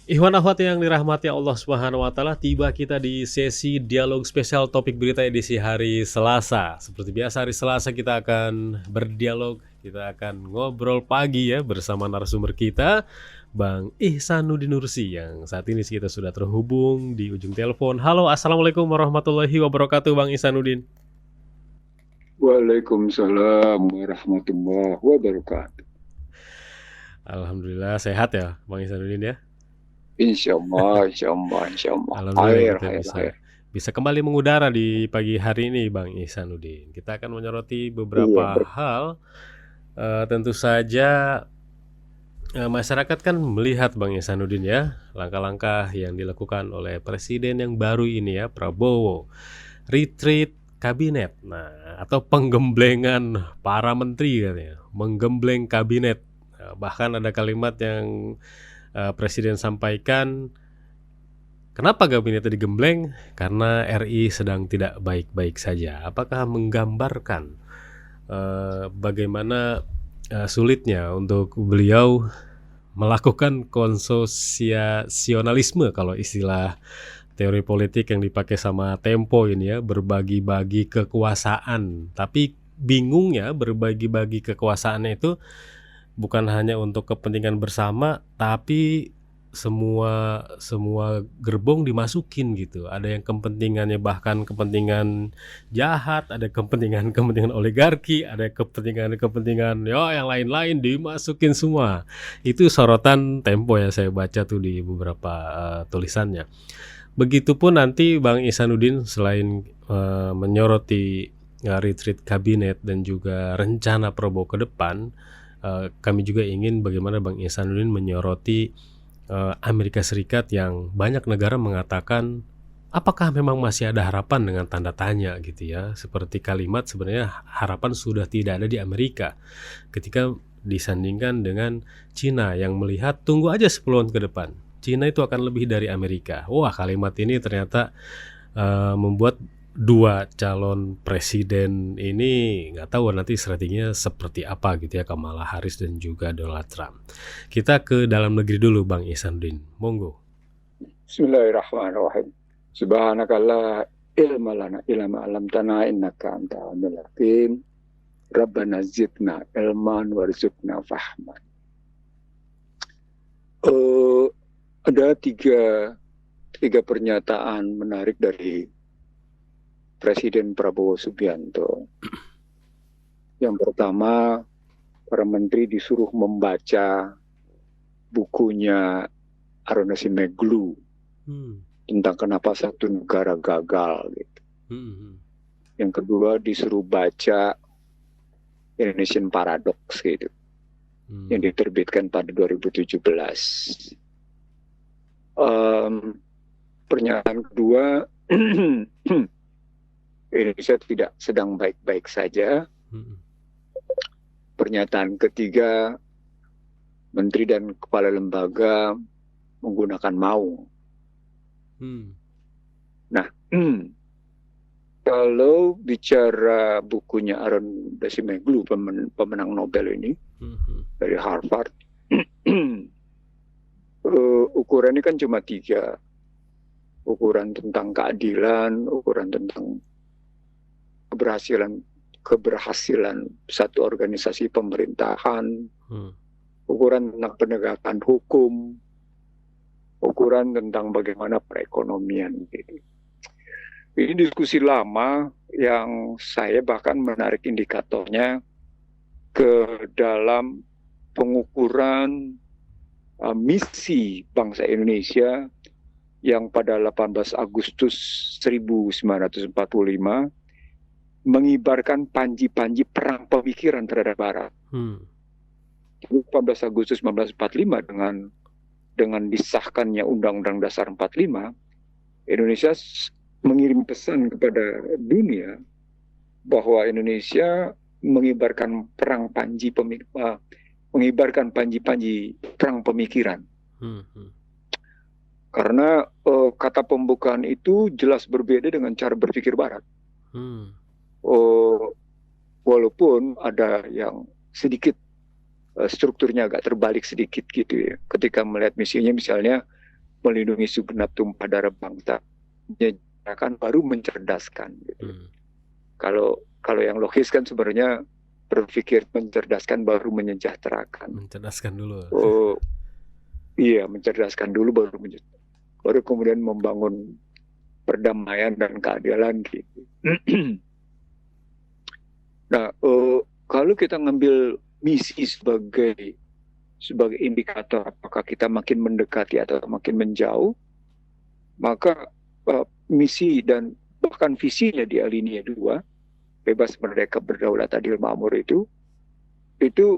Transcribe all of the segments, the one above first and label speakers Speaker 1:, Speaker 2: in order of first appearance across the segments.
Speaker 1: Ikhwan akhwat yang dirahmati Allah Subhanahu wa taala, tiba kita di sesi dialog spesial topik berita edisi hari Selasa. Seperti biasa hari Selasa kita akan berdialog, kita akan ngobrol pagi ya bersama narasumber kita Bang Ihsanuddin Nursi yang saat ini kita sudah terhubung di ujung telepon. Halo, Assalamualaikum warahmatullahi wabarakatuh Bang Ihsanuddin.
Speaker 2: Waalaikumsalam warahmatullahi wabarakatuh.
Speaker 1: Alhamdulillah sehat ya Bang Ihsanuddin ya.
Speaker 2: Insya Allah, insya Allah, insya Allah.
Speaker 1: Alhamdulillah
Speaker 2: Khair,
Speaker 1: kita
Speaker 2: khair,
Speaker 1: bisa
Speaker 2: khair.
Speaker 1: bisa kembali mengudara di pagi hari ini Bang Ihsanuddin. Kita akan menyoroti
Speaker 2: Iya,
Speaker 1: beberapa hal. Tentu saja masyarakat kan melihat Bang Ihsanuddin ya langkah-langkah yang dilakukan oleh presiden yang baru ini ya Prabowo, retreat kabinet, nah atau penggemblengan para menteri katanya, menggembleng kabinet. Bahkan ada kalimat yang presiden sampaikan, kenapa kabinetnya digembleng? Karena RI sedang tidak baik-baik saja. Apakah menggambarkan bagaimana sulitnya untuk beliau melakukan konsosiasionalisme kalau istilah teori politik yang dipakai sama Tempo ini ya, berbagi-bagi kekuasaan. Tapi bingungnya berbagi-bagi kekuasaannya itu bukan hanya untuk kepentingan bersama, tapi semua semua gerbong dimasukin gitu. Ada yang kepentingannya bahkan kepentingan jahat, ada kepentingan-kepentingan oligarki, ada kepentingan-kepentingan ya yang lain-lain dimasukin semua. Itu sorotan Tempo yang saya baca tuh di beberapa tulisannya. Begitupun nanti Bang Ihsanuddin selain menyoroti retreat kabinet dan juga rencana Prabowo ke depan, kami juga ingin bagaimana Bang Ihsanuddin menyoroti Amerika Serikat yang banyak negara mengatakan apakah memang masih ada harapan dengan tanda tanya gitu ya. Seperti kalimat sebenarnya harapan sudah tidak ada di Amerika ketika disandingkan dengan Cina yang melihat tunggu aja 10 tahun ke depan. Cina itu akan lebih dari Amerika. Wah, kalimat ini ternyata membuat dua calon presiden ini nggak tahu nanti strateginya seperti apa gitu ya, Kamala Harris dan juga Donald Trump. Kita ke dalam negeri dulu Bang Ihsanuddin, monggo.
Speaker 2: Bismillahirrahmanirrahim. Subhanakallah ilma lana ilma alam tanah innaka anta alimul hakim. Rabbana zidna ilman warzuqna fahman. Ada tiga pernyataan menarik dari Presiden Prabowo Subianto. Yang pertama, para menteri disuruh membaca bukunya Arona Simeglu tentang kenapa satu negara gagal gitu. Yang kedua, disuruh baca Indonesian Paradox gitu, yang diterbitkan pada 2017. Pernyataan kedua, Indonesia tidak sedang baik-baik saja. Pernyataan ketiga, menteri dan kepala lembaga menggunakan maung. Nah, kalau bicara bukunya Aaron Dasimeglu, pemenang Nobel ini dari Harvard, ukurannya kan cuma 3. Ukuran tentang keadilan, ukuran tentang keberhasilan satu organisasi pemerintahan, ukuran tentang penegakan hukum, ukuran tentang bagaimana perekonomian. Ini diskusi lama yang saya bahkan menarik indikatornya ke dalam pengukuran misi bangsa Indonesia yang pada 18 Agustus 1945 mengibarkan panji-panji perang pemikiran terhadap Barat. 18 Agustus 1945 dengan disahkannya Undang-Undang Dasar 45, Indonesia mengirim pesan kepada dunia bahwa Indonesia mengibarkan panji-panji perang pemikiran. Karena kata pembukaan itu jelas berbeda dengan cara berpikir Barat. Walaupun ada yang sedikit strukturnya agak terbalik sedikit gitu ya. Ketika melihat misinya misalnya melindungi segenap tumpah darah bangsa, menyejahterakan baru mencerdaskan. Gitu. Kalau yang logis kan sebenarnya berpikir mencerdaskan baru menyejahterakan.
Speaker 1: Mencerdaskan dulu.
Speaker 2: Oh, iya, mencerdaskan dulu baru kemudian membangun perdamaian dan keadilan gitu. Nah, kalau kita ngambil misi sebagai indikator apakah kita makin mendekati atau makin menjauh, maka misi dan bahkan visinya di alinea 2, bebas, merdeka, berdaulat, adil, makmur itu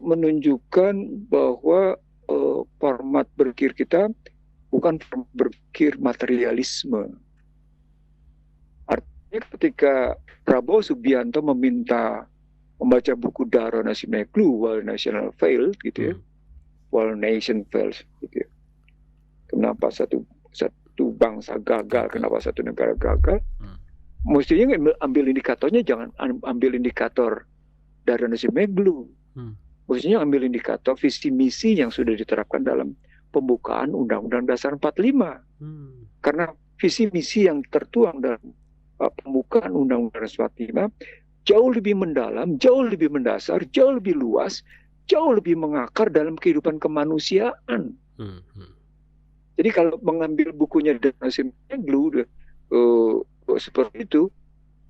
Speaker 2: menunjukkan bahwa format berpikir kita bukan berpikir materialisme. Artinya ketika Prabowo Subianto membaca buku Daron Acemoglu, While Nation Failed, gitu ya, While Nation Fails, gitu ya. Kenapa satu bangsa gagal, kenapa satu negara gagal? Mestinya ambil indikatornya, jangan ambil indikator Daron Acemoglu. Mestinya ambil indikator visi misi yang sudah diterapkan dalam pembukaan Undang-Undang Dasar 45. Karena visi misi yang tertuang dalam pembukaan Undang-Undang Dasar 45 jauh lebih mendalam, jauh lebih mendasar, jauh lebih luas, jauh lebih mengakar dalam kehidupan kemanusiaan. Jadi kalau mengambil bukunya Daron Acemoglu seperti itu,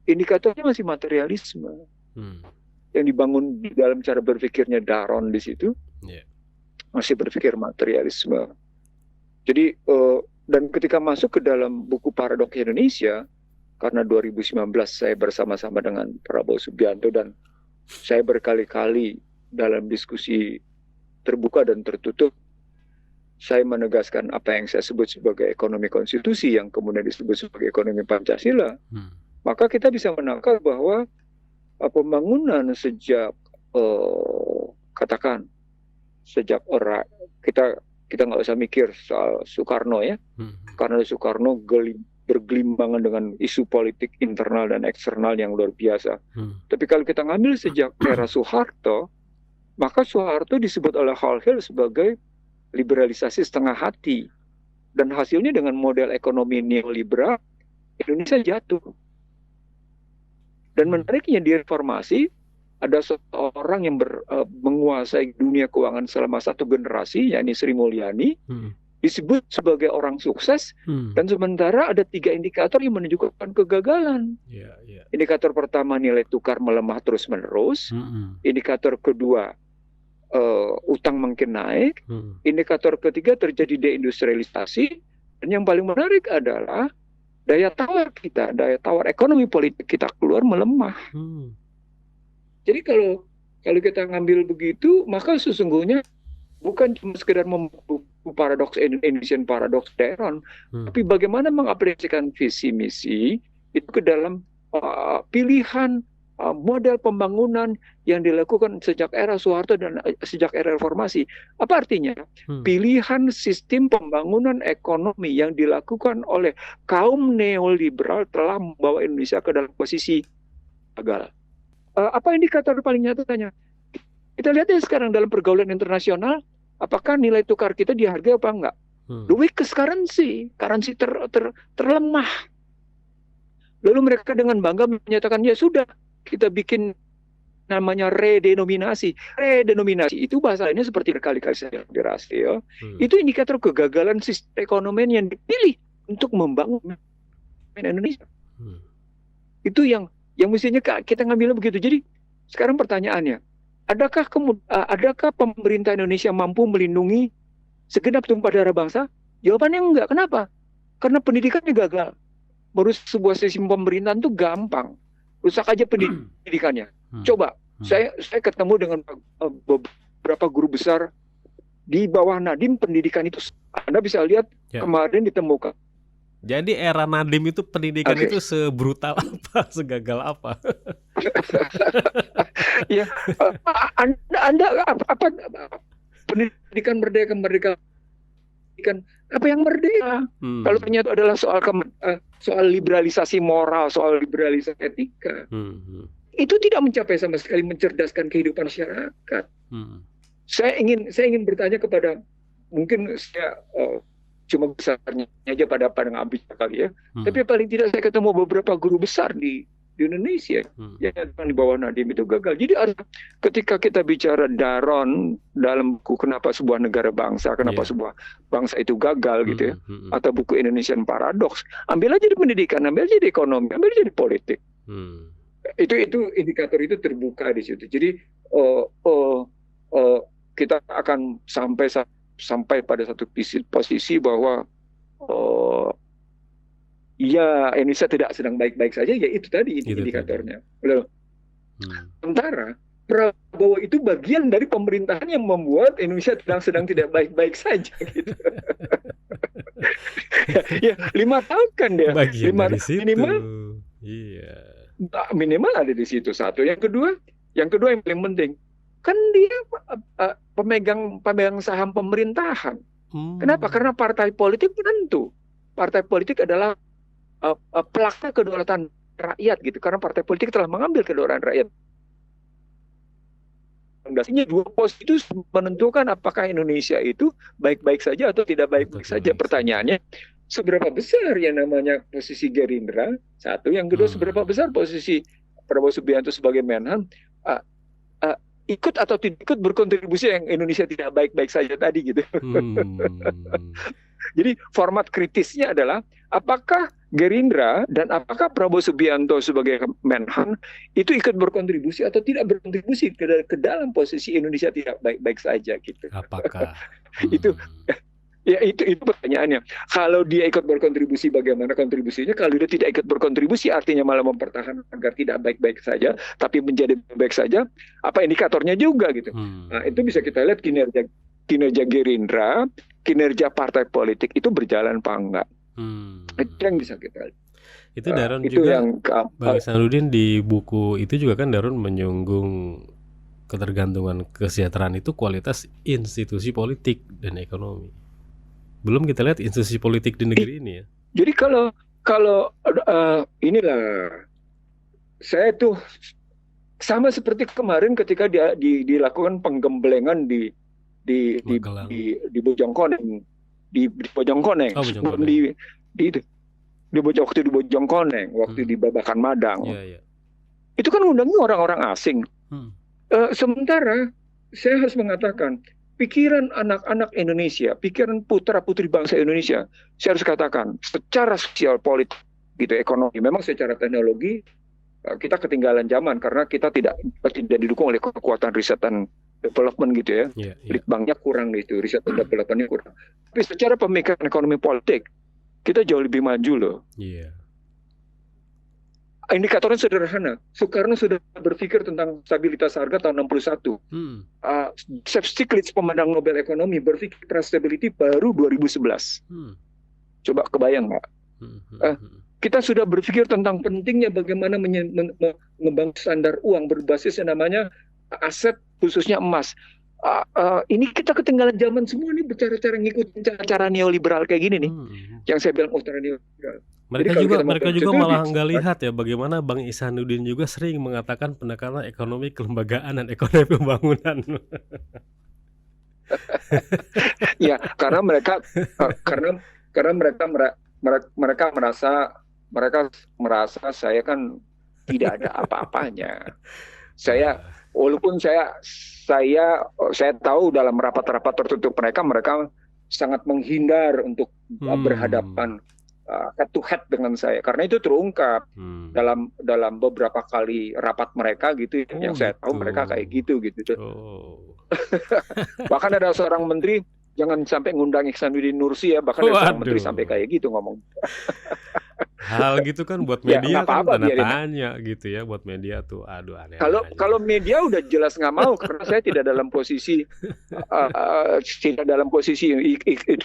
Speaker 2: indikatornya masih materialisme. Yang dibangun di dalam cara berpikirnya Daron di situ, masih berpikir materialisme. Jadi dan ketika masuk ke dalam buku Paradoks Indonesia, karena 2019 saya bersama-sama dengan Prabowo Subianto dan saya berkali-kali dalam diskusi terbuka dan tertutup, saya menegaskan apa yang saya sebut sebagai ekonomi konstitusi yang kemudian disebut sebagai ekonomi Pancasila. Maka kita bisa menangkap bahwa pembangunan sejak katakan sejak kita nggak usah mikir soal Soekarno ya, karena Soekarno bergelimbangan dengan isu politik internal dan eksternal yang luar biasa. Tapi kalau kita ngambil sejak era Soeharto, maka Soeharto disebut oleh Hall-Hill sebagai liberalisasi setengah hati, dan hasilnya dengan model ekonomi neoliberal Indonesia jatuh. Dan menariknya di reformasi ada seorang yang menguasai dunia keuangan selama satu generasi, yakni Sri Mulyani, disebut sebagai orang sukses, dan sementara ada 3 indikator yang menunjukkan kegagalan. Indikator pertama, nilai tukar melemah terus-menerus. Indikator kedua, utang makin naik. Indikator ketiga, terjadi deindustrialisasi. Dan yang paling menarik adalah daya tawar ekonomi politik kita keluar melemah. Jadi kalau kita ngambil begitu, maka sesungguhnya bukan cuma sekedar membuku paradoks Indonesian Paradox Daron, tapi bagaimana mengaplikasikan visi misi itu ke dalam pilihan model pembangunan yang dilakukan sejak era Soeharto dan sejak era reformasi. Apa artinya? Pilihan sistem pembangunan ekonomi yang dilakukan oleh kaum neoliberal telah membawa Indonesia ke dalam posisi gagal. Apa indikator paling nyatanya? Kita lihat ya sekarang dalam pergaulan internasional, apakah nilai tukar kita dihargai apa enggak? The weakest currency terlemah. Lalu mereka dengan bangga menyatakan, ya sudah, kita bikin namanya redenominasi. Redenominasi itu bahasa lainnya seperti berkali-kali saya dirasa ya. Itu indikator kegagalan sistem ekonomi yang dipilih untuk membangun Indonesia. Itu yang mestinya kita ngambil begitu. Jadi sekarang pertanyaannya, adakah pemerintah Indonesia mampu melindungi segenap tumpah darah bangsa? Jawabannya enggak. Kenapa? Karena pendidikannya gagal. Merusak sebuah sistem pemerintahan itu gampang. Rusak aja pendidikannya. Coba, saya ketemu dengan beberapa guru besar di bawah Nadiem, pendidikan itu Anda bisa lihat kemarin ditemukan.
Speaker 1: Jadi era Nadiem itu pendidikan itu sebrutal apa, segagal apa?
Speaker 2: Ya, Anda apa pendidikan merdeka apa yang merdeka? Kalau ternyata adalah soal liberalisasi moral, soal liberalisasi etika, itu tidak mencapai sama sekali mencerdaskan kehidupan masyarakat. Saya ingin bertanya kepada, mungkin saya cuma besarnya aja pada ngambil kali ya. Tapi paling tidak saya ketemu beberapa guru besar di Indonesia yang di bawah Nadiem itu gagal. Jadi ketika kita bicara Daron dalam buku Kenapa Sebuah Negara Bangsa, kenapa sebuah bangsa itu gagal gitu ya, atau buku Indonesian Paradox, ambil aja di pendidikan, ambil aja di ekonomi, ambil aja di politik. Itu indikator itu terbuka di situ. Jadi kita akan sampai pada satu posisi bahwa ya Indonesia tidak sedang baik-baik saja, ya itu tadi indikatornya. Sementara Prabowo itu bagian dari pemerintahan yang membuat Indonesia sedang tidak baik-baik saja gitu. Ya 5 tahun kan dia.
Speaker 1: Bagian dari situ.
Speaker 2: Minimal ada di situ satu. Yang kedua yang paling penting kan dia pemegang saham pemerintahan. Kenapa? Karena partai politik tentu. Partai politik adalah pelaksana kedaulatan rakyat gitu, karena partai politik telah mengambil kedaulatan rakyat. Fondasinya 2 pos itu menentukan apakah Indonesia itu baik-baik saja atau tidak baik-baik saja. Pertanyaannya, seberapa besar yang namanya posisi Gerindra? Satu, yang kedua seberapa besar posisi Prabowo Subianto sebagai Menhan ikut atau tidak ikut berkontribusi yang Indonesia tidak baik-baik saja tadi gitu. Jadi format kritisnya adalah apakah Gerindra dan apakah Prabowo Subianto sebagai Menhan itu ikut berkontribusi atau tidak berkontribusi ke dalam posisi Indonesia tidak baik-baik saja gitu.
Speaker 1: Apakah?
Speaker 2: Itu pertanyaannya. Kalau dia ikut berkontribusi, bagaimana kontribusinya? Kalau dia tidak ikut berkontribusi, artinya malah mempertahankan agar tidak baik-baik saja, tapi menjadi baik saja. Apa indikatornya juga gitu? Nah, itu bisa kita lihat kinerja Gerindra, kinerja partai politik itu berjalan apa enggak? Itu yang bisa kita lihat.
Speaker 1: Itu Daron itu juga, Bang Ihsanuddin di buku itu juga kan Daron menyinggung ketergantungan kesejahteraan itu kualitas institusi politik dan ekonomi. Belum kita lihat institusi politik di negeri ini ya.
Speaker 2: Jadi kalau inilah saya tuh sama seperti kemarin ketika dilakukan penggemblengan di Bojongkoneng, di Bojongkoneng, waktu di Bojongkoneng, waktu di Babakan Madang. Itu kan undangnya orang-orang asing. Sementara saya harus mengatakan pikiran anak-anak Indonesia, pikiran putra-putri bangsa Indonesia, saya harus katakan secara sosial politik gitu, ekonomi, memang secara teknologi kita ketinggalan zaman karena kita tidak didukung oleh kekuatan riset dan development gitu ya. Litbangnya kurang gitu, riset dan developmentnya kurang. Tapi secara pemikiran ekonomi politik kita jauh lebih maju loh. Indikatornya sederhana. Soekarno sudah berpikir tentang stabilitas harga tahun 61. Joseph Stiglitz, pemenang Nobel Ekonomi, berpikir price stability baru 2011. Coba kebayang nggak? Kita sudah berpikir tentang pentingnya bagaimana membangun standar uang berbasis yang namanya aset, khususnya emas. Ini kita ketinggalan zaman semua nih, cara-cara ngikutin cara neoliberal kayak gini nih. Yang saya bilang ultra neoliberal.
Speaker 1: Mereka juga malah nggak lihat ya bagaimana Bang Ihsanuddin juga sering mengatakan pendekatan ekonomi kelembagaan dan ekonomi pembangunan.
Speaker 2: Ya, karena mereka merasa saya kan tidak ada apa-apanya. Walaupun saya tahu dalam rapat-rapat tertutup mereka sangat menghindar untuk berhadapan head to head dengan saya, karena itu terungkap dalam beberapa kali rapat mereka gitu. Yang saya tahu mereka kayak gitu. Bahkan ada seorang menteri, jangan sampai ngundang Ihsanuddin Nursi ya, bahkan ada seorang menteri sampai kayak gitu ngomong.
Speaker 1: Hal gitu kan buat media kan tanda tanya gitu ya, buat media tuh aduh aneh.
Speaker 2: Kalau media udah jelas nggak mau, karena saya tidak dalam posisi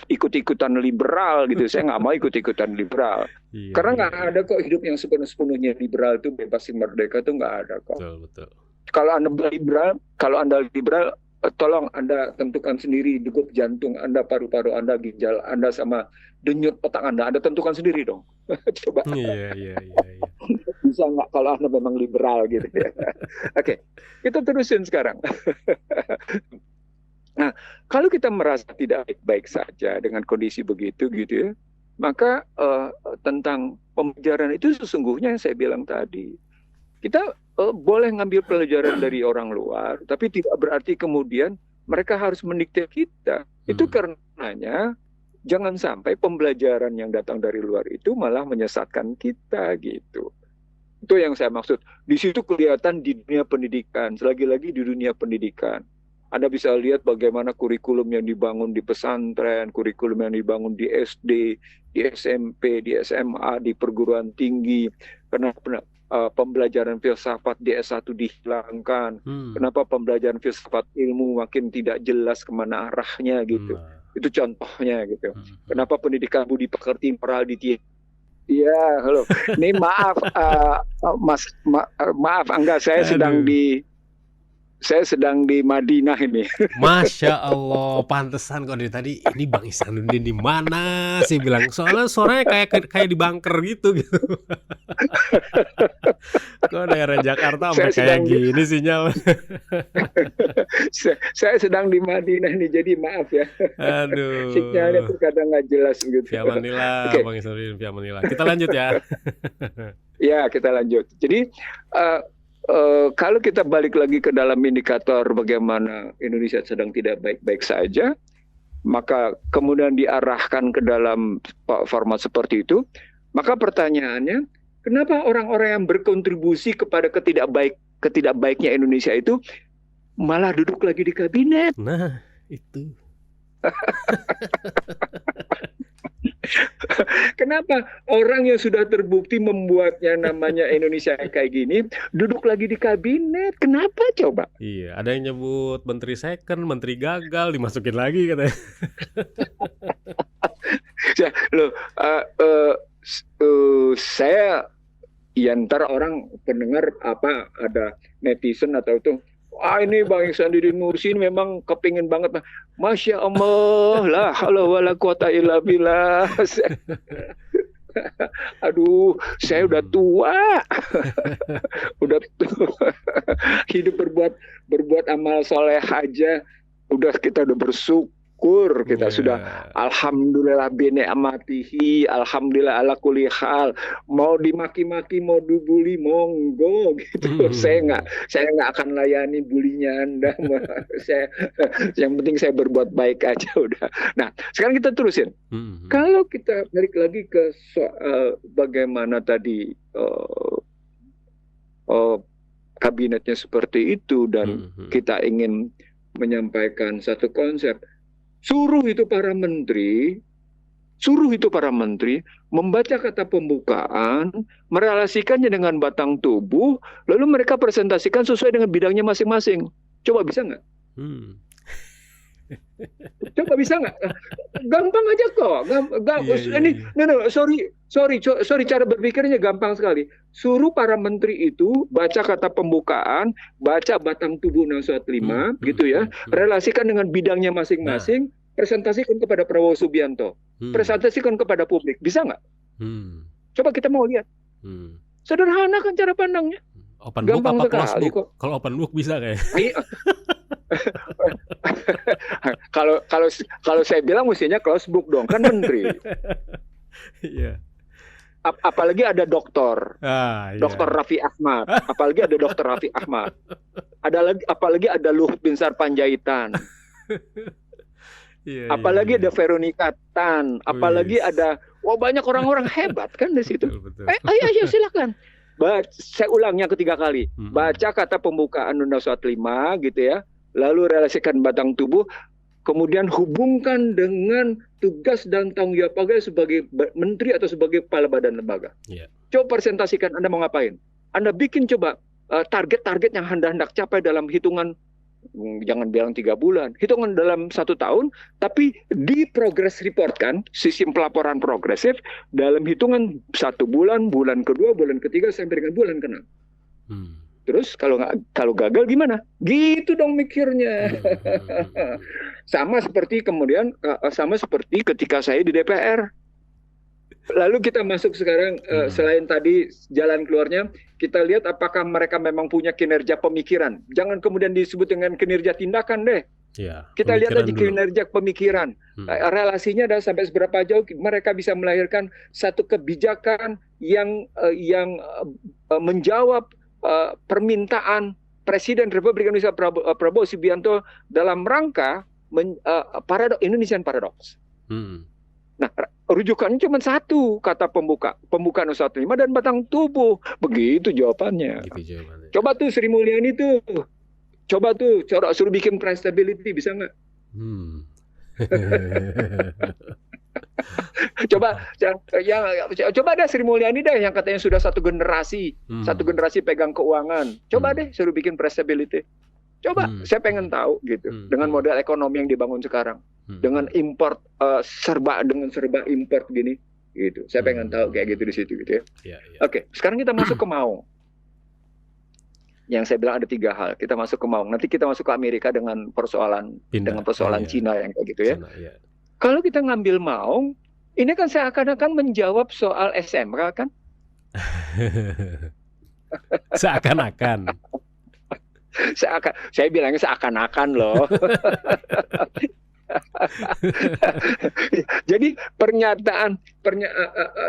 Speaker 2: ikut-ikutan liberal gitu. Saya nggak mau ikut-ikutan liberal. Karena nggak ada kok hidup yang sepenuhnya liberal itu bebas merdeka tuh nggak ada kok.
Speaker 1: Betul.
Speaker 2: Kalau Anda liberal, tolong Anda tentukan sendiri degup jantung Anda, paru-paru Anda, ginjal Anda, sama denyut otak Anda tentukan sendiri dong. Coba. Iya. Bisa nggak kalau Anda memang liberal gitu ya. Oke, kita terusin sekarang. Nah, kalau kita merasa tidak baik-baik saja dengan kondisi begitu gitu ya, maka tentang pembelajaran itu sesungguhnya yang saya bilang tadi, kita boleh ngambil pelajaran dari orang luar, tapi tidak berarti kemudian mereka harus mendikte kita. Itu karenanya jangan sampai pembelajaran yang datang dari luar itu malah menyesatkan kita gitu. Itu yang saya maksud. Di situ kelihatan di dunia pendidikan, selagi-lagi di dunia pendidikan. Anda bisa lihat bagaimana kurikulum yang dibangun di pesantren, kurikulum yang dibangun di SD, di SMP, di SMA, di perguruan tinggi. Kenapa pembelajaran filsafat di S1 dihilangkan? Kenapa pembelajaran filsafat ilmu makin tidak jelas kemana arahnya gitu? Itu contohnya gitu. Kenapa pendidikan budi pekerti moral di Iya, halo. Ini maaf, Mas, maaf, enggak, saya sedang di Madinah ini.
Speaker 1: Masya Allah, pantesan kok dari tadi ini Bang Ihsanuddin di mana sih bilang, soalnya suaranya kayak di bunker gitu. Kok daerah Jakarta sampai kayak gini sinyal.
Speaker 2: Saya sedang di Madinah nih, jadi maaf ya.
Speaker 1: Aduh.
Speaker 2: Sinyalnya tuh kadang nggak jelas gitu.
Speaker 1: Fiamanillah, Bang Ihsanuddin, Fiamanillah. Kita lanjut ya.
Speaker 2: Ya, kita lanjut. Jadi kalau kita balik lagi ke dalam indikator bagaimana Indonesia sedang tidak baik-baik saja, maka kemudian diarahkan ke dalam format seperti itu, maka pertanyaannya, kenapa orang-orang yang berkontribusi kepada ketidakbaiknya Indonesia itu malah duduk lagi di kabinet?
Speaker 1: Nah, itu.
Speaker 2: Kenapa orang yang sudah terbukti membuatnya namanya Indonesia kayak gini duduk lagi di kabinet? Kenapa coba?
Speaker 1: Iya, ada yang nyebut menteri second, menteri gagal, dimasukin lagi katanya.
Speaker 2: Saya ya ntar orang pendengar apa ada netizen atau itu, wah ini Bang Ihsanuddin Nursi memang kepingin banget. Masya Allah, la haula wala quwata illa billah. Aduh, saya udah tua. Udah tua. Hidup berbuat amal soleh aja. Kita udah bersyukur. Kita sudah alhamdulillah bine'amatihi, alhamdulillah ala kulli hal. Mau dimaki-maki, mau dibully, monggo gitu. Saya nggak akan layani bulinya Anda. Yang penting saya berbuat baik aja udah. Nah, sekarang kita terusin. Kalau kita balik lagi ke soal bagaimana tadi kabinetnya seperti itu dan kita ingin menyampaikan satu konsep. Suruh itu para menteri membaca kata pembukaan, merelasikannya dengan batang tubuh, lalu mereka presentasikan sesuai dengan bidangnya masing-masing. Coba bisa nggak? Coba bisa nggak? Gampang aja kok. Sorry, cara berpikirnya gampang sekali. Suruh para menteri itu baca kata pembukaan, baca batang tubuh nasihat 5, gitu ya. Relasikan dengan bidangnya masing-masing, presentasikan kepada Prabowo Subianto, presentasikan kepada publik. Bisa nggak? Coba kita mau lihat. Sederhana kan cara pandangnya.
Speaker 1: Open book apa close book? Kalau open book bisa kayak.
Speaker 2: Kalau saya bilang mestinya close book dong, kan menteri.
Speaker 1: Iya.
Speaker 2: Apalagi ada dokter, Dokter Raffi Ahmad. Apalagi ada Dokter Raffi Ahmad. Apalagi ada Luhut Binsar Panjaitan. Apalagi ada Veronica Tan. Apalagi ada, banyak orang-orang hebat kan di situ. Ayo silakan. Saya ulang yang ketiga kali. Baca kata pembukaan Nasihat 5 gitu ya. Lalu relasikan batang tubuh. Kemudian hubungkan dengan tugas dan tanggung jawab sebagai menteri atau sebagai kepala badan lembaga. Coba presentasikan Anda mau ngapain. Anda bikin coba target-target yang Anda hendak capai dalam hitungan, jangan bilang 3 bulan, hitungan dalam 1 tahun, tapi di progress report kan, sistem pelaporan progresif dalam hitungan 1 bulan, bulan kedua, bulan ketiga sampai dengan bulan ke-6. Terus kalau gagal gimana? Gitu dong mikirnya. Sama seperti ketika saya di DPR. Lalu kita masuk sekarang selain tadi jalan keluarnya, kita lihat apakah mereka memang punya kinerja pemikiran. Jangan kemudian disebut dengan kinerja tindakan deh.
Speaker 1: Ya,
Speaker 2: Kita lihat aja
Speaker 1: pemikiran dulu.
Speaker 2: kinerja pemikiran. Relasinya adalah sampai seberapa jauh mereka bisa melahirkan satu kebijakan yang menjawab permintaan Presiden Republik Indonesia Prabowo Subianto dalam rangka Indonesian Paradox. Nah, rujukannya cuma satu kata pembuka 105 dan batang tubuh. Begitu jawabannya. Coba tuh Sri Mulyani tuh. Coba tuh, suruh bikin price stability, bisa nggak? Coba deh Sri Mulyani deh yang katanya sudah satu generasi pegang keuangan. Coba deh suruh bikin price stability. Coba, saya pengen tahu gitu. Dengan model ekonomi yang dibangun sekarang, dengan import serba import gini, gitu. Saya pengen tahu kayak gitu di situ gitu ya. Oke, sekarang kita masuk ke Maung. Yang saya bilang ada 3 hal. Kita masuk ke Maung. Nanti kita masuk ke Amerika dengan persoalan Cina yang kayak gitu ya. Kalau kita ngambil Maung, ini kan seakan-akan menjawab soal SMK kan?
Speaker 1: Seakan-akan.
Speaker 2: Saya bilangnya seakan-akan loh. Jadi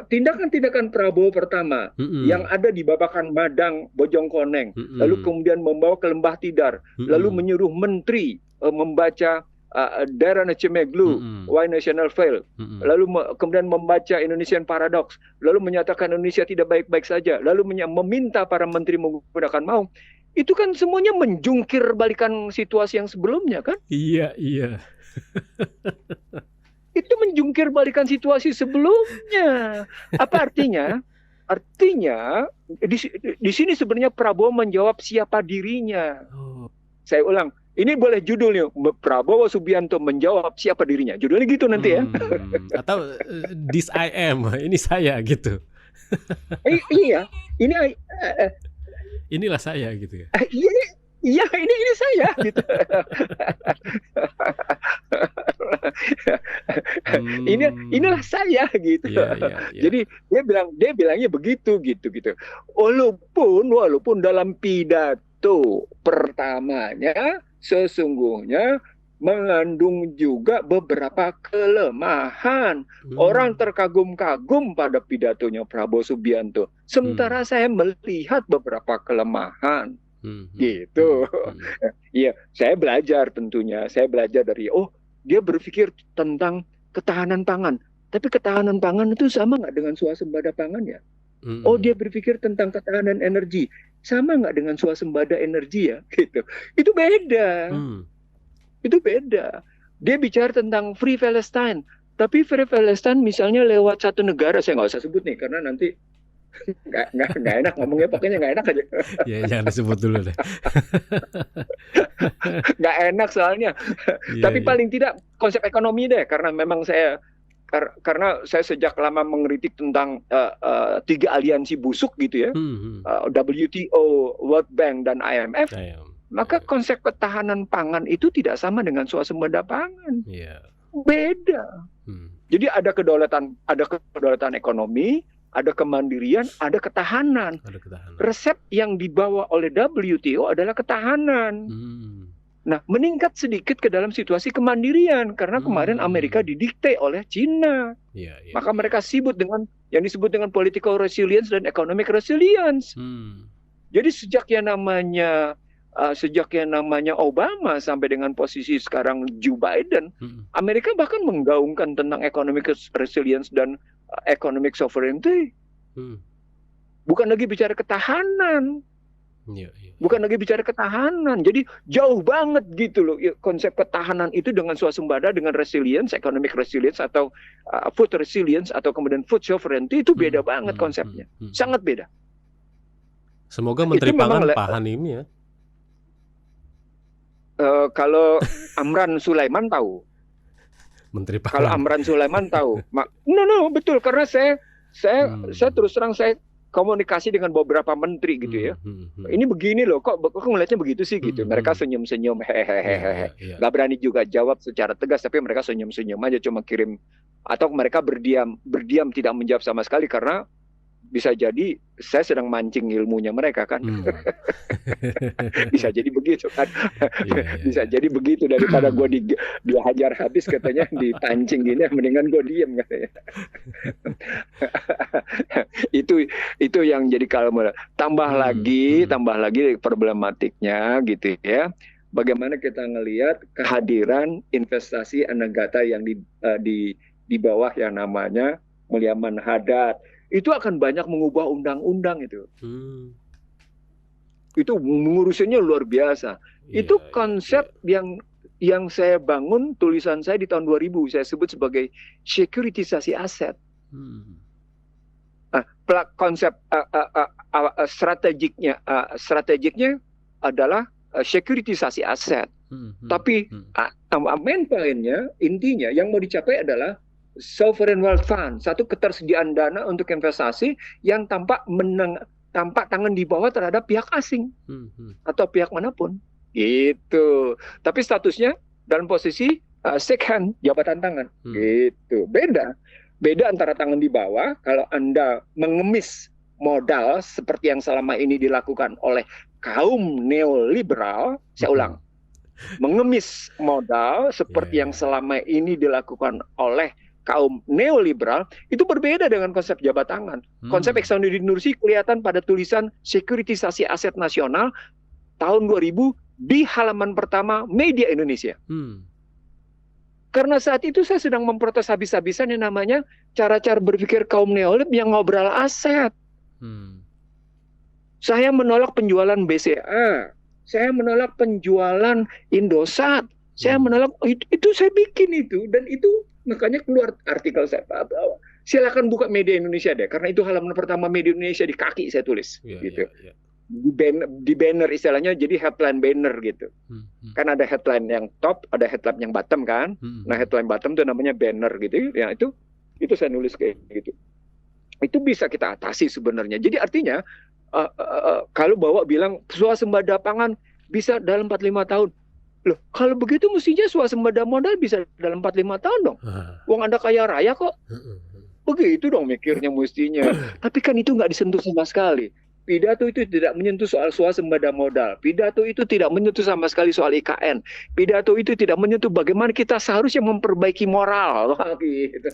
Speaker 2: tindakan Prabowo pertama yang ada di Babakan Madang Bojongkoneng, lalu kemudian membawa ke Lembah Tidar, lalu menyuruh menteri membaca Darana Cemeglu, Why National Fail, lalu kemudian membaca Indonesian Paradox, lalu menyatakan Indonesia tidak baik-baik saja, lalu meminta para menteri menggunakan Maung. Itu kan semuanya menjungkir balikan situasi yang sebelumnya kan?
Speaker 1: Iya.
Speaker 2: Itu menjungkir balikan situasi sebelumnya. Apa artinya? Artinya di sini sebenarnya Prabowo menjawab siapa dirinya. Saya ulang, ini boleh judulnya Prabowo Subianto menjawab siapa dirinya. Judulnya gitu nanti ya.
Speaker 1: Atau this I am, ini saya gitu.
Speaker 2: Iya,
Speaker 1: inilah saya gitu ya.
Speaker 2: Iya, ini saya gitu. Inilah saya gitu. Jadi dia bilangnya begitu gitu. Walaupun dalam pidato pertamanya sesungguhnya mengandung juga beberapa kelemahan. Orang terkagum-kagum pada pidatonya Prabowo Subianto. Sementara saya melihat beberapa kelemahan. Gitu. Iya, saya belajar tentunya. Saya belajar dari dia berpikir tentang ketahanan pangan. Tapi ketahanan pangan itu sama nggak dengan swasembada pangan ya? Dia berpikir tentang ketahanan energi. Sama nggak dengan swasembada energi ya? Gitu. Itu beda. Itu beda. Dia bicara tentang Free Palestine. Tapi Free Palestine misalnya lewat satu negara, saya nggak usah sebut nih, karena nanti nggak enak ngomongnya, pokoknya nggak enak aja.
Speaker 1: Ya jangan disebut dulu deh.
Speaker 2: Nggak enak soalnya. Tapi paling tidak konsep ekonomi deh, karena memang saya sejak lama mengkritik tentang 3 aliansi busuk gitu ya, WTO, World Bank dan IMF. Maka konsep ketahanan pangan itu tidak sama dengan swasembada pangan. Beda. Jadi ada kedaulatan ekonomi, ada kemandirian, ada ketahanan. Resep yang dibawa oleh WTO adalah ketahanan. Nah, meningkat sedikit ke dalam situasi kemandirian karena kemarin Amerika didikte oleh Cina. Maka mereka sibuk dengan yang disebut dengan political resilience dan economic resilience. Jadi sejak yang namanya Obama sampai dengan posisi sekarang Joe Biden, Amerika bahkan menggaungkan tentang economic resilience dan economic sovereignty. Bukan lagi bicara ketahanan. Bukan lagi bicara ketahanan. Jadi jauh banget gitu loh konsep ketahanan itu dengan swasembada, dengan resilience, economic resilience atau food resilience atau kemudian food sovereignty itu beda banget konsepnya. Sangat beda.
Speaker 1: Semoga Menteri Pangan paham ini ya.
Speaker 2: Kalau Amran Sulaiman tahu.
Speaker 1: Menteri Pangan.
Speaker 2: Kalau Amran Sulaiman tahu. No, betul, karena saya terus terang saya komunikasi dengan beberapa menteri gitu ya. Ini begini loh, kok ngelihatnya begitu sih gitu. Mereka senyum-senyum, hehehe. Gak berani juga jawab secara tegas, tapi mereka senyum-senyum aja, cuma kirim, atau mereka berdiam tidak menjawab sama sekali karena bisa jadi saya sedang mancing ilmunya mereka kan. Bisa jadi begitu kan. Bisa jadi begitu, daripada gue dihajar habis katanya, dipancing gini, mendingan gue diem katanya. itu yang jadi kalau tambah lagi problematiknya gitu ya. Bagaimana kita ngelihat kehadiran investasi Anagata yang di bawah yang namanya Mulia Manhadat, itu akan banyak mengubah undang-undang itu. Itu mengurusinya luar biasa. Itu konsep yang saya bangun, tulisan saya di tahun 2000, saya sebut sebagai sekuritisasi aset. Konsep strategiknya adalah sekuritisasi aset. Tapi main poinnya, intinya yang mau dicapai adalah sovereign wealth fund, satu ketersediaan dana untuk investasi yang tampak tangan di bawah terhadap pihak asing atau pihak manapun gitu. Tapi statusnya dalam posisi shake hand, jabatan tangan gitu. Beda antara tangan di bawah. Kalau Anda mengemis modal seperti yang selama ini dilakukan oleh kaum neoliberal, saya ulang, mengemis modal seperti yang selama ini dilakukan oleh kaum neoliberal, itu berbeda dengan konsep jabat tangan. Konsep Ihsanuddin Nursi kelihatan pada tulisan sekuritisasi aset nasional tahun 2000 di halaman pertama Media Indonesia. Karena saat itu saya sedang memprotes habis-habisan yang namanya cara-cara berpikir kaum neolib yang ngobrol aset. Saya menolak penjualan BCA, saya menolak penjualan Indosat, saya menolak itu saya bikin itu, dan itu makanya keluar artikel saya. Silakan buka Media Indonesia deh, karena itu halaman pertama Media Indonesia, di kaki saya tulis gitu. Di banner istilahnya, jadi headline banner gitu. Kan ada headline yang top, ada headline yang bottom kan. Nah, headline bottom itu namanya banner gitu. Ya itu saya nulis kayak gitu. Itu bisa kita atasi sebenarnya. Jadi artinya kalau bawa bilang swasembada pangan bisa dalam 45 tahun. Loh, kalau begitu mestinya swasembada modal bisa dalam 45 tahun dong. Wong Anda kaya raya kok. Begitu dong mikirnya mestinya. Tapi kan itu nggak disentuh sama sekali. Pidato itu tidak menyentuh soal swasembada modal. Pidato itu tidak menyentuh sama sekali soal IKN. Pidato itu tidak menyentuh bagaimana kita seharusnya memperbaiki moral. Gitu.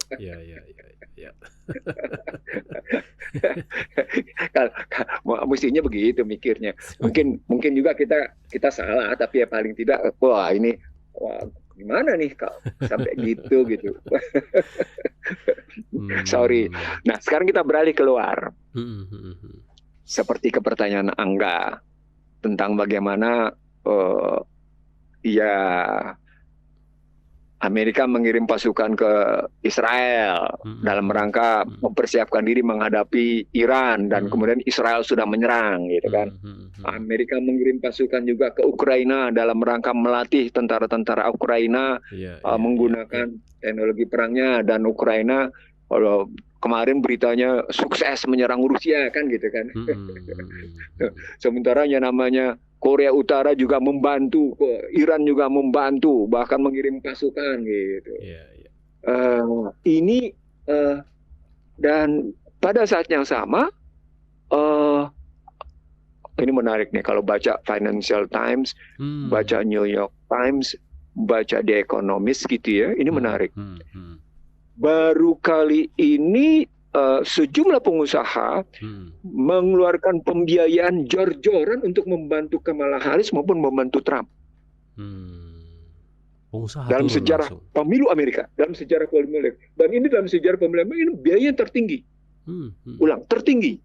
Speaker 2: Mestinya begitu mikirnya. Mungkin juga kita salah, tapi ya paling tidak gimana nih kalau sampai gitu. Sorry. Nah, sekarang kita beralih keluar. Seperti ke pertanyaan Angga tentang bagaimana Amerika mengirim pasukan ke Israel dalam rangka mempersiapkan diri menghadapi Iran, dan kemudian Israel sudah menyerang gitu kan. Amerika mengirim pasukan juga ke Ukraina dalam rangka melatih tentara-tentara Ukraina menggunakan teknologi perangnya, dan Ukraina kalau kemarin beritanya sukses menyerang Rusia kan gitu kan. Sementara yang namanya Korea Utara juga membantu, Iran juga membantu, bahkan mengirim pasukan gitu. Dan pada saat yang sama, ini menarik nih, kalau baca Financial Times, baca New York Times, baca The Economist gitu ya, ini menarik. Baru kali ini sejumlah pengusaha mengeluarkan pembiayaan jor-joran untuk membantu Kamala Harris maupun membantu Trump. Dalam sejarah pemilu Amerika, dan ini dalam sejarah pemilu Amerika, ini biaya yang tertinggi. Ulang, tertinggi.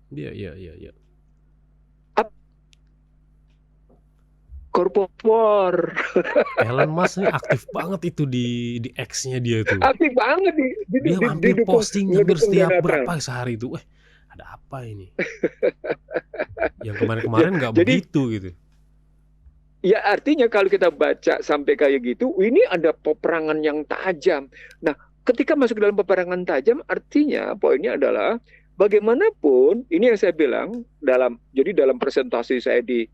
Speaker 2: Korpor.
Speaker 1: Elon Musk ini aktif banget itu di X-nya dia tuh.
Speaker 2: Aktif banget
Speaker 1: dia hampir posting hampir setiap berapa sehari itu. Ada apa ini? Yang kemarin-kemarin nggak begitu gitu.
Speaker 2: Ya artinya kalau kita baca sampai kayak gitu, ini ada peperangan yang tajam. Nah, ketika masuk dalam peperangan tajam, artinya poinnya adalah bagaimanapun, ini yang saya bilang dalam presentasi saya di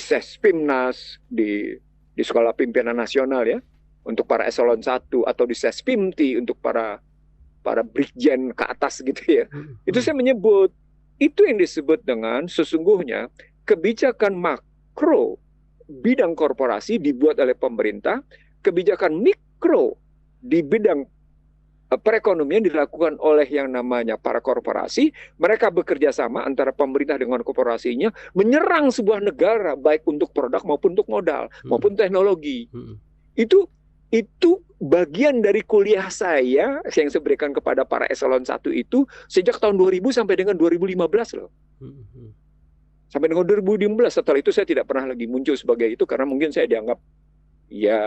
Speaker 2: Sespimnas, di Sekolah Pimpinan Nasional ya, untuk para eselon 1, atau di Sespimti untuk para para brigjen ke atas gitu ya. Itu saya menyebut, itu yang disebut dengan sesungguhnya kebijakan makro bidang korporasi dibuat oleh pemerintah, kebijakan mikro di bidang perekonomian dilakukan oleh yang namanya para korporasi. Mereka bekerja sama antara pemerintah dengan korporasinya menyerang sebuah negara baik untuk produk maupun untuk modal maupun teknologi. Itu bagian dari kuliah saya yang saya berikan kepada para eselon 1 itu sejak tahun 2000 sampai dengan 2015 loh. Sampai dengan 2015. Setelah itu saya tidak pernah lagi muncul sebagai itu karena mungkin saya dianggap ya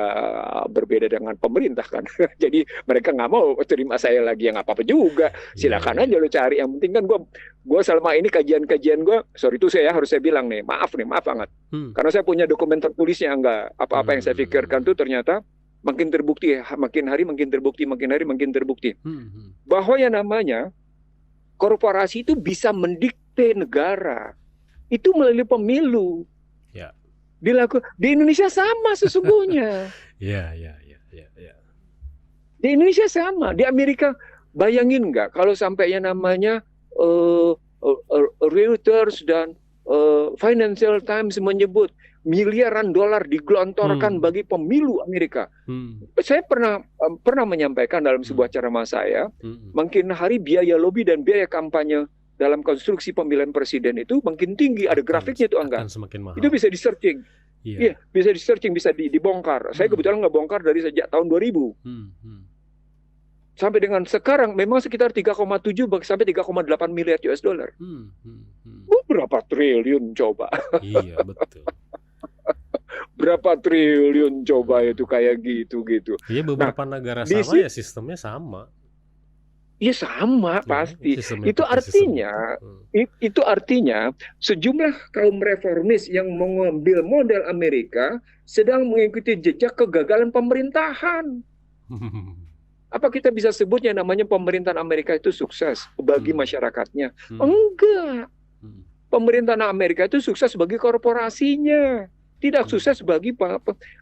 Speaker 2: berbeda dengan pemerintah kan. Jadi mereka nggak mau terima saya lagi, yang apa-apa juga. Silakan aja lo cari. Yang penting kan gue selama ini kajian-kajian gue, sorry itu saya harus saya bilang nih, maaf banget. Karena saya punya dokumen tertulisnya, enggak apa-apa yang saya pikirkan tuh ternyata makin terbukti, makin hari makin terbukti. Bahwa yang namanya korporasi itu bisa mendikte negara. Itu melalui pemilu.
Speaker 1: Ya.
Speaker 2: Di Indonesia sama sesungguhnya.
Speaker 1: Ya.
Speaker 2: Di Indonesia sama. Di Amerika bayangin nggak kalau sampai yang namanya Reuters dan Financial Times menyebut miliaran dolar digelontorkan bagi pemilu Amerika. Saya pernah menyampaikan dalam sebuah ceramah saya, makin hari biaya lobby dan biaya kampanye dalam konstruksi pemilihan presiden itu makin tinggi. Ada grafiknya itu, Angga. Itu bisa di-searching. Iya, bisa di-searching, bisa dibongkar. Saya kebetulan ngebongkar dari sejak tahun 2000. Sampai dengan sekarang memang sekitar 3,7 sampai 3,8 miliar US dollar. Berapa triliun coba?
Speaker 1: Iya, betul.
Speaker 2: Berapa triliun coba itu kayak gitu.
Speaker 1: Iya, beberapa negara sama ya sistemnya sama.
Speaker 2: Iya sama pasti. Itu artinya sejumlah kaum reformis yang mengambil model Amerika sedang mengikuti jejak kegagalan pemerintahan. Apa kita bisa sebutnya namanya pemerintahan Amerika itu sukses bagi masyarakatnya? Enggak. Pemerintahan Amerika itu sukses bagi korporasinya. Tidak sukses bagi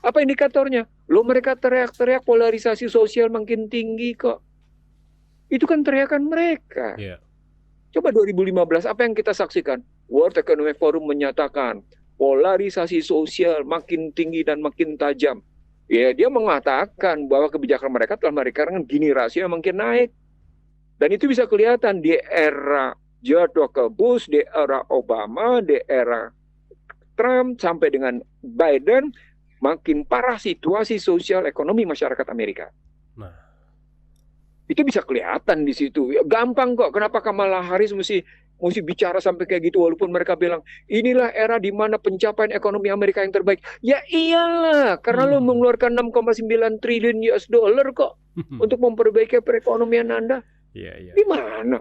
Speaker 2: apa indikatornya? Loh, mereka teriak-teriak polarisasi sosial makin tinggi kok. Itu kan teriakan mereka. Coba 2015 apa yang kita saksikan? World Economic Forum menyatakan polarisasi sosial makin tinggi dan makin tajam. Ya, dia mengatakan bahwa kebijakan mereka telah melahirkan gini rasio yang makin naik. Dan itu bisa kelihatan di era jatuh ke Bush, di era Obama, di era Trump sampai dengan Biden, makin parah situasi sosial ekonomi masyarakat Amerika. Itu bisa kelihatan di situ. Ya, gampang kok. Kenapa Kamala Harris mesti bicara sampai kayak gitu walaupun mereka bilang inilah era di mana pencapaian ekonomi Amerika yang terbaik. Ya iyalah, karena lo mengeluarkan 6,9 triliun US dollar kok untuk memperbaiki perekonomian Anda. Gimana?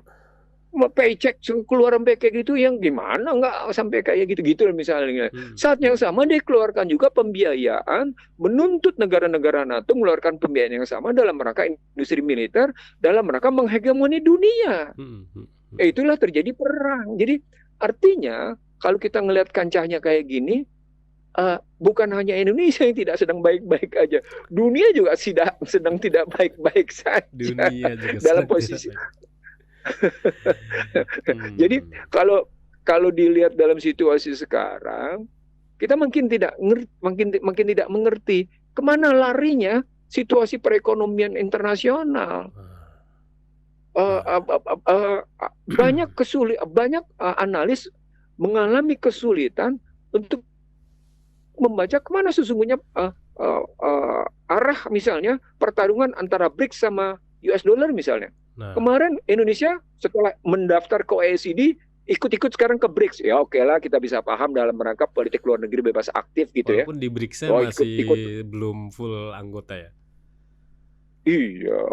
Speaker 2: Paycheck keluaran kayak gitu yang gimana nggak sampai kayak gitu misalnya. Saat yang sama dia keluarkan juga pembiayaan, menuntut negara-negara NATO mengeluarkan pembiayaan yang sama dalam rangka industri militer, dalam rangka menghegemoni dunia. Itulah terjadi perang. Jadi artinya kalau kita ngelihat kancahnya kayak gini, bukan hanya Indonesia yang tidak sedang baik-baik aja, dunia juga sedang tidak baik-baik saja. Dunia juga dalam posisi. Jadi kalau dilihat dalam situasi sekarang, kita makin tidak mengerti kemana larinya situasi perekonomian internasional. Banyak analis mengalami kesulitan untuk membaca kemana sesungguhnya arah misalnya pertarungan antara BRICS sama US dollar misalnya. Kemarin Indonesia setelah mendaftar ke OECD ikut-ikut sekarang ke BRICS. Ya oke lah, kita bisa paham dalam rangka politik luar negeri bebas aktif gitu.
Speaker 1: Walaupun di BRICS masih belum full anggota ya.
Speaker 2: Iya,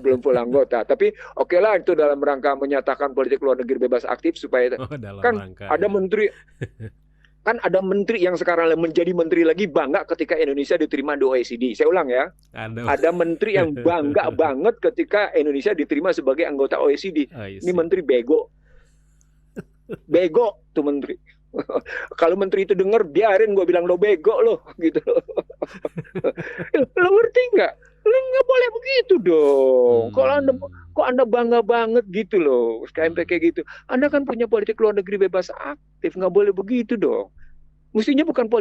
Speaker 2: belum full anggota. Tapi oke lah, itu dalam rangka menyatakan politik luar negeri bebas aktif supaya ada menteri kan ada menteri yang sekarang menjadi menteri lagi bangga ketika Indonesia diterima di OECD. Saya ulang ya. Ada menteri yang bangga banget ketika Indonesia diterima sebagai anggota OECD. Ini menteri bego. Bego tuh menteri. Kalau menteri itu dengar, biarin gue bilang lo bego lo, gitu. Lo ngerti nggak? Lo nggak boleh begitu dong. Kok anda bangga banget gitu loh, KMP kayak gitu. Anda kan punya politik luar negeri bebas aktif, nggak boleh begitu dong. Mestinya bukan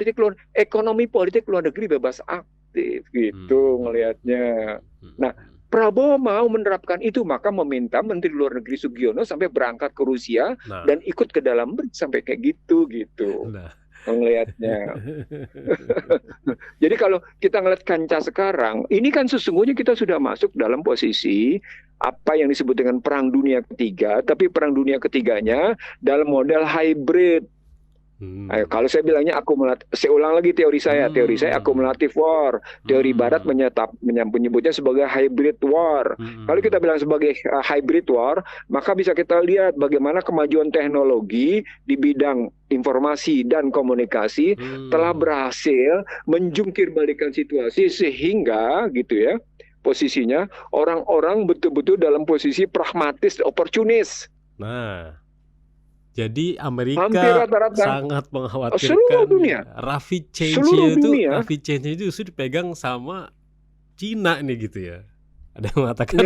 Speaker 2: ekonomi politik luar negeri bebas aktif gitu ngelihatnya. Nah, Prabowo mau menerapkan itu, maka meminta Menteri Luar Negeri Sugiono sampai berangkat ke Rusia dan ikut ke dalam BRICS sampai kayak gitu ngelihatnya. Jadi kalau kita ngeliat kancah sekarang, ini kan sesungguhnya kita sudah masuk dalam posisi apa yang disebut dengan Perang Dunia Ketiga, tapi Perang Dunia Ketiganya dalam model hybrid. Kalau saya bilangnya saya ulang lagi teori saya akumulatif war. Teori Barat menyebutnya sebagai hybrid war. Kalau kita bilang sebagai hybrid war, maka bisa kita lihat bagaimana kemajuan teknologi di bidang informasi dan komunikasi telah berhasil menjungkir balikan situasi sehingga gitu ya, posisinya orang-orang betul-betul dalam posisi pragmatis, oportunis.
Speaker 1: Jadi Amerika sangat mengkhawatirkan
Speaker 2: seluruh dunia.
Speaker 1: Rapid change itu justru dipegang sama Cina nih gitu ya. Ada yang mengatakan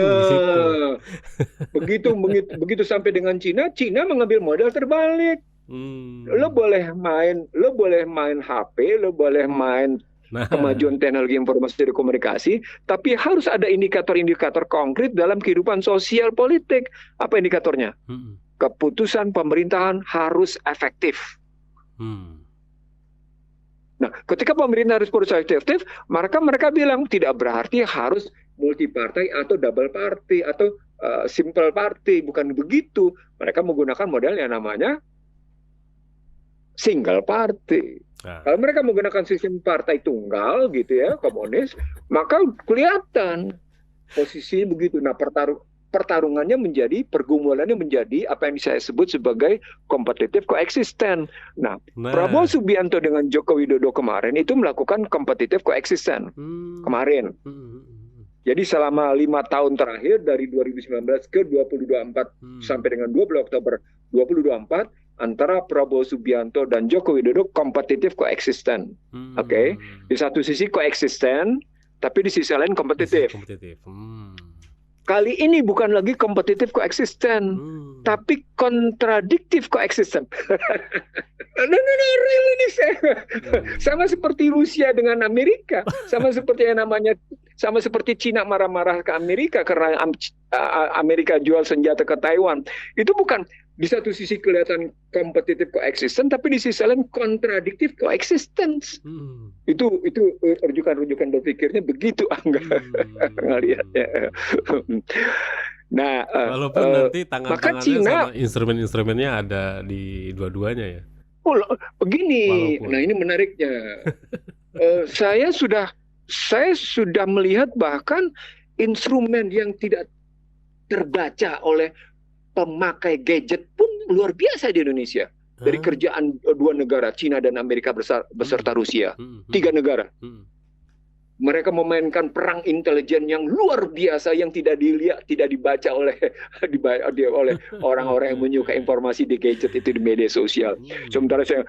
Speaker 2: begitu sampai dengan Cina mengambil modal terbalik. Lo boleh main HP, lo boleh main kemajuan teknologi informasi dan komunikasi, tapi harus ada indikator-indikator konkret dalam kehidupan sosial politik. Apa indikatornya? Keputusan pemerintahan harus efektif. Nah, ketika pemerintah harus efektif, maka mereka bilang tidak berarti harus multi partai atau double party atau simple party, bukan begitu. Mereka menggunakan model yang namanya single party. Kalau mereka menggunakan sistem partai tunggal gitu ya, komunis, maka kelihatan posisinya begitu. Nah, pertarungannya pergumulannya menjadi apa yang saya sebut sebagai kompetitif koeksisten. Nah, Prabowo Subianto dengan Joko Widodo kemarin itu melakukan kompetitif koeksisten kemarin. Jadi selama 5 tahun terakhir dari 2019 ke 2024 sampai dengan 20 Oktober 2024 antara Prabowo Subianto dan Joko Widodo kompetitif koeksisten. Oke. Di satu sisi koeksisten, tapi di sisi lain kompetitif. Kali ini bukan lagi kompetitif koeksisten, tapi kontradiktif koeksisten. Sama seperti Rusia dengan Amerika, sama seperti Cina marah-marah ke Amerika karena Amerika jual senjata ke Taiwan. Itu bukan di satu sisi kelihatan kompetitif koeksisten, tapi di sisi lain kontradiktif koeksistens. Itu rujukan berpikirnya begitu Angga ngelihatnya. Nah,
Speaker 1: walaupun nanti tangan-tangannya sama instrumen-instrumennya ada di dua-duanya ya.
Speaker 2: Begini, nah ini menariknya. Saya sudah melihat bahkan instrumen yang tidak terbaca oleh pemakai gadget pun luar biasa di Indonesia. Dari kerjaan dua negara, Cina dan Amerika beserta Rusia. 3 negara. Mereka memainkan perang intelijen yang luar biasa yang tidak dilihat, tidak dibaca oleh orang-orang yang menyukai informasi di gadget itu di media sosial. Sementara saya,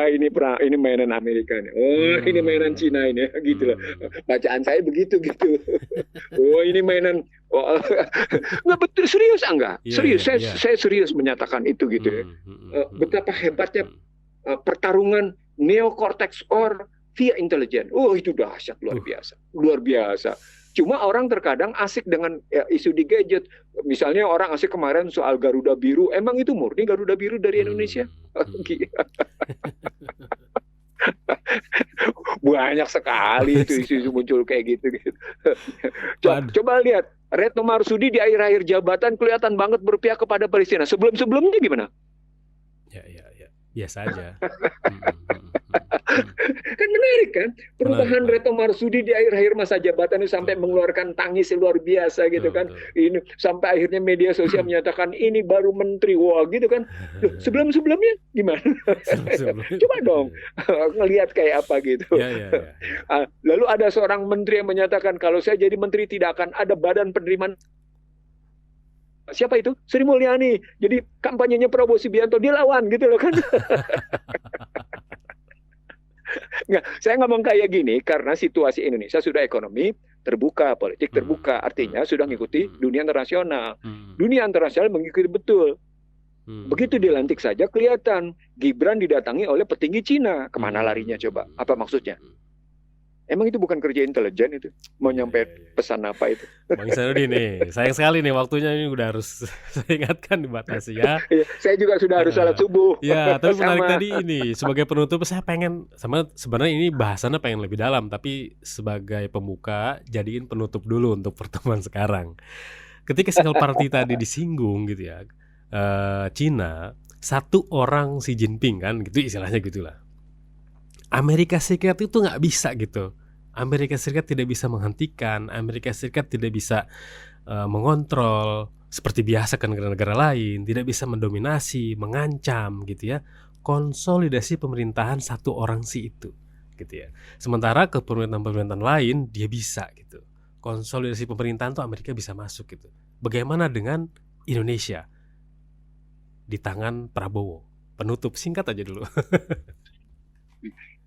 Speaker 2: ini mainan Amerika nih. Ini mainan Cina ini, gitu loh. Bacaan saya begitu gitu. Ini mainan. Nggak betul, serius enggak? Serius, saya serius menyatakan itu gitu ya. Betapa hebatnya pertarungan neocortex or via intelijen. Itu dahsyat, luar biasa. Cuma orang terkadang asik dengan isu di gadget. Misalnya orang asik kemarin soal Garuda Biru. Emang itu murni Garuda Biru dari Indonesia? Banyak sekali itu isu-isu muncul kayak gitu. Coba lihat, Retno Marsudi di akhir-akhir jabatan kelihatan banget berpihak kepada Palestina. Sebelum-sebelumnya gimana?
Speaker 1: Ya, biasa aja.
Speaker 2: Kan menarik kan, perubahan Retno Marsudi di akhir-akhir masa jabatan itu sampai mengeluarkan tangis luar biasa gitu kan. Ini sampai akhirnya media sosial menyatakan ini baru menteri, gitu kan. Sebelum-sebelumnya gimana? Coba dong ngelihat kayak apa gitu. Lalu ada seorang menteri yang menyatakan kalau saya jadi menteri tidak akan ada badan penerimaan. siapa itu? Sri Mulyani. Jadi kampanyenya Prabowo Subianto dilawan gitu loh kan. Nggak, saya ngomong kayak gini karena situasi Indonesia sudah ekonomi terbuka, politik terbuka, artinya sudah mengikuti dunia internasional. Dunia internasional mengikuti betul. Begitu dilantik saja kelihatan Gibran didatangi oleh petinggi Cina. Kemana larinya coba? Apa maksudnya? Emang itu bukan kerja intelijen itu? Mau nyampe pesan apa itu?
Speaker 1: Bang Isanuddin nih, sayang sekali nih waktunya ini udah harus saya ingatkan dibatasi ya.
Speaker 2: Saya juga sudah harus salat subuh.
Speaker 1: Ya, tapi menarik tadi ini sebagai penutup saya pengen sebenarnya ini bahasannya pengen lebih dalam, tapi sebagai pembuka jadiin penutup dulu untuk pertemuan sekarang. Ketika single party tadi disinggung gitu ya, Cina, satu orang Xi Jinping kan gitu istilahnya gitulah. Amerika Serikat itu nggak bisa gitu. Amerika Serikat tidak bisa menghentikan, Amerika Serikat tidak bisa mengontrol seperti biasa ke negara-negara lain, tidak bisa mendominasi, mengancam gitu ya. Konsolidasi pemerintahan satu orang Xi itu gitu ya. Sementara ke pemerintahan-pemerintahan lain dia bisa gitu. Konsolidasi pemerintahan tuh Amerika bisa masuk gitu. Bagaimana dengan Indonesia di tangan Prabowo? Penutup singkat aja dulu.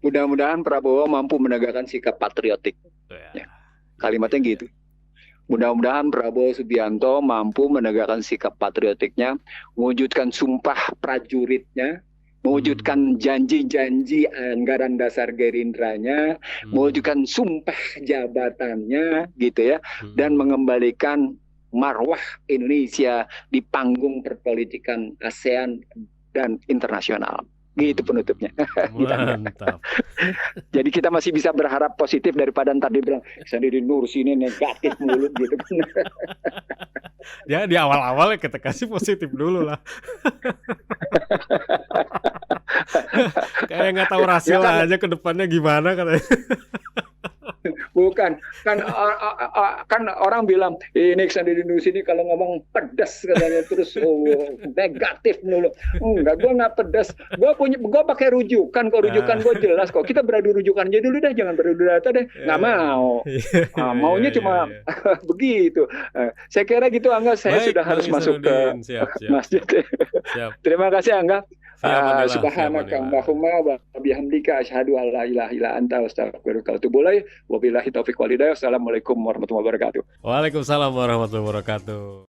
Speaker 2: Mudah-mudahan Prabowo mampu menegakkan sikap patriotik. Ya. Kalimatnya gitu. Mudah-mudahan Prabowo Subianto mampu menegakkan sikap patriotiknya, mewujudkan sumpah prajuritnya, mewujudkan janji-janji anggaran dasar Gerindranya, mewujudkan sumpah jabatannya, gitu ya, dan mengembalikan marwah Indonesia di panggung perpolitikan ASEAN dan internasional. Gitu penutupnya.
Speaker 1: Mantap.
Speaker 2: Jadi kita masih bisa berharap positif daripada ntar dibilang Isanuddin Nur ini negatif mulut gitu kan.
Speaker 1: Ya di awal-awal kita kasih positif dulu lah. Kayak nggak tahu rahasia ya, aja ke depannya gimana katanya.
Speaker 2: Bukan, kan orang bilang ini Isanuddin Nur ini kalau ngomong pedas katanya terus negatif mulu. Enggak, gue nggak pedas. Gue pakai rujukan kok, rujukan gue jelas kok. Kita beradu rujukan aja dulu deh, jangan beradu data deh. Nggak mau. Maunya cuma begitu. Saya kira gitu Angga. Saya sudah harus masuk ke masjid. Terima kasih Angga. Subhanaka Allahumma wa bihamdika asyhadu an la ilaha illa anta astaghfiruka wa atubu ilaik. Wabillahi taufiq wal hidayah. Assalamualaikum warahmatullahi wabarakatuh.
Speaker 1: Waalaikumsalam warahmatullahi wabarakatuh.